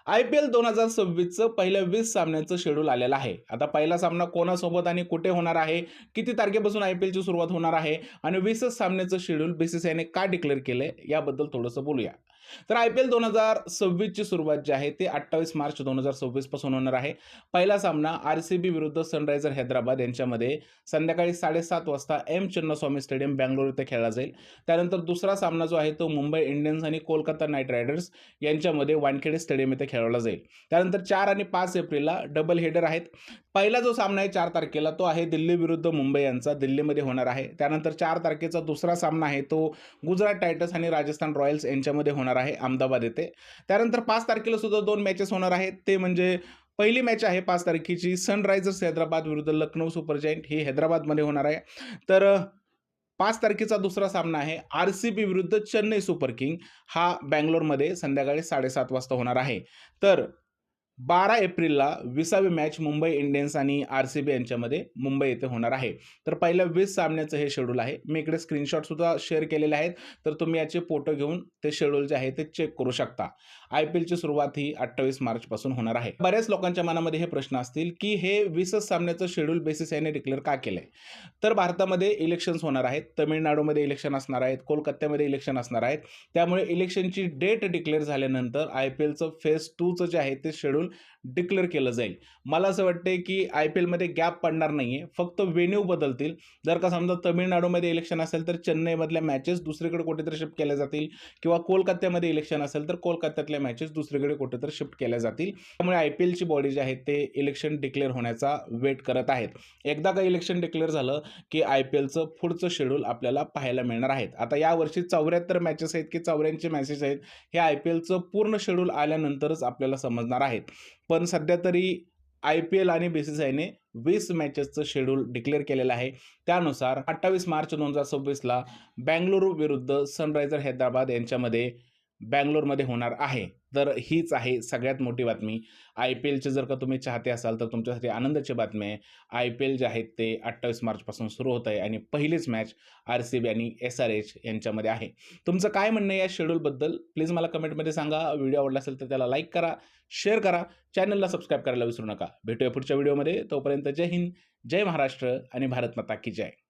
IPL 2026चं पहिल्या 20 सामन्यांचं schedule आलेलं आहे. आता पहिला सामना कोणासोबत आणि कुठे होणार आहे? किती तारखेपासून IPLची सुरुवात होणार आहे? आणि 20च सामन्याचं शेड्यूल BCCIने का डिक्लेअर केलंय? याबद्दल थोडंसं बोलूया. तर IPL 2026ची सुरुवात जी आहे ती 28 मार्च 2026 पासून होणार आहे. पहिला सामना RCB विरुद्ध सनरायझर हैदराबाद यांच्यामध्ये संध्याकाळी 7:30 वाजता चिन्नास्वामी स्टेडियम बंगळुरू इथे खेळला जाईल. त्यानंतर दुसरा सामना जो आहे तो मुंबई इंडियन्स आणि कोलकाता नाईट रायडर्स यांच्यामध्ये वानखेडे स्टेडियम इथे खेळवला जाईल. त्यानंतर 4 आणि 5 एप्रिलला डबल हेडर आहेत. पहिला जो सामना आहे 4 तारखेला तो आहे दिल्ली विरुद्ध मुंबई यांचा, दिल्लीमध्ये होणार आहे. त्यानंतर 4 तारखेचा दुसरा सामना आहे तो गुजरात टायटन्स आणि राजस्थान रॉयल्स यांच्यामध्ये होणार आहे अहमदाबाद येथे. त्यानंतर 5 तारखेला सुद्धा 2 मॅचेस होणार आहेत. ते म्हणजे पहिली मॅच आहे 5 तारखेची सनरायझर्स हैदराबाद विरुद्ध लखनौ सुपर जायंट ही हैदराबादमध्ये होणार आहे. तर 5 तारखेचा दुसरा सामना आहे RCB विरुद्ध चेन्नई सुपर किंग हा बंगलोरमध्ये संध्याकाळी 7:30 वाजता होणार आहे. तर 12 एप्रिलला 20वी मॅच मुंबई इंडियन्स आणि RCB यांच्यामध्ये मुंबई येथे होणार आहे. तर पहिल्या 20 सामन्याचं हे शेड्यूल आहे. मी इकडे स्क्रीनशॉटसुद्धा शेअर केलेले आहेत. तर तुम्ही याचे फोटो घेऊन ते शेड्यूल जे आहे ते चेक करू शकता. IPLची सुरुवात ही 28 मार्चपासून होणार आहे. बऱ्याच लोकांच्या मनामध्ये हे प्रश्न असतील, की हे 20च सामन्याचं शेड्यूल BCCIने डिक्लेअर का केलंय? तर भारतामध्ये इलेक्शन्स होणार आहेत. तमिळनाडूमध्ये इलेक्शन असणार आहेत. कोलकात्यामध्ये इलेक्शन असणार आहेत. त्यामुळे इलेक्शनची डेट डिक्लेअर झाल्यानंतर IPLचं फेज 2चं जे आहे ते शेड्यूल डिक्लेअर केलं जाईल. मला असं वाटतंय, की IPLमध्ये गॅप पडणार नाहीये. फक्त व्हेन्यू बदलतील. जर का समजा तमिळनाडूमध्ये इलेक्शन असेल तर चेन्नईमधल्या मॅचेस दुसरीकडे कुठेतरी शिफ्ट केल्या जातील किंवा कोलकात्यामध्ये इलेक्शन असेल तर कोलकात्यातल्या मॅचेस दुसरीकडे कुठेतरी शिफ्ट केल्या जातील. त्यामुळे IPLची बॉडी जी आहे ते इलेक्शन डिक्लेअर होण्याचा वेट करत आहेत. एकदा का इलेक्शन डिक्लेअर झालं, की IPLचं पुढचं शेड्यूल आपल्याला पाहायला मिळणार आहेत. आता यावर्षी 74 मॅचेस आहेत, की 84 मॅचेस आहेत, हे IPLचं पूर्ण शेड्यूल आल्यानंतरच आपल्याला समजणार आहेत. पण सध्या तरी IPL आणि BCCIने 20 मॅचेसचं शेड्यूल डिक्लेअर केलेलं आहे. त्यानुसार 28 मार्च 2026ला बंगळुरू विरुद्ध सनरायझर हैदराबाद यांच्यामध्ये बंगलोरमध्ये होणार आहे. तर हीच आहे सगळ्यात मोठी बातमी. IPLचे जर का तुम्ही चाहते असाल तर तुमच्यासाठी आनंदाची बातमी आहे. IPL जे आहे ते 28 मार्चपासून सुरू होत आहे आणि पहिलीच मॅच RCB आणि SRH यांच्यामध्ये आहे. तुमचं काय म्हणणं आहे या शेड्यूलबद्दल? प्लीज मला कमेंटमध्ये सांगा. व्हिडिओ आवडला असेल तर त्याला लाईक करा, शेअर करा, चॅनलला सबस्क्राईब करायला विसरू नका. भेटूया पुढच्या व्हिडिओमध्ये. तोपर्यंत जय हिंद, जय महाराष्ट्र आणि भारत माता की जय.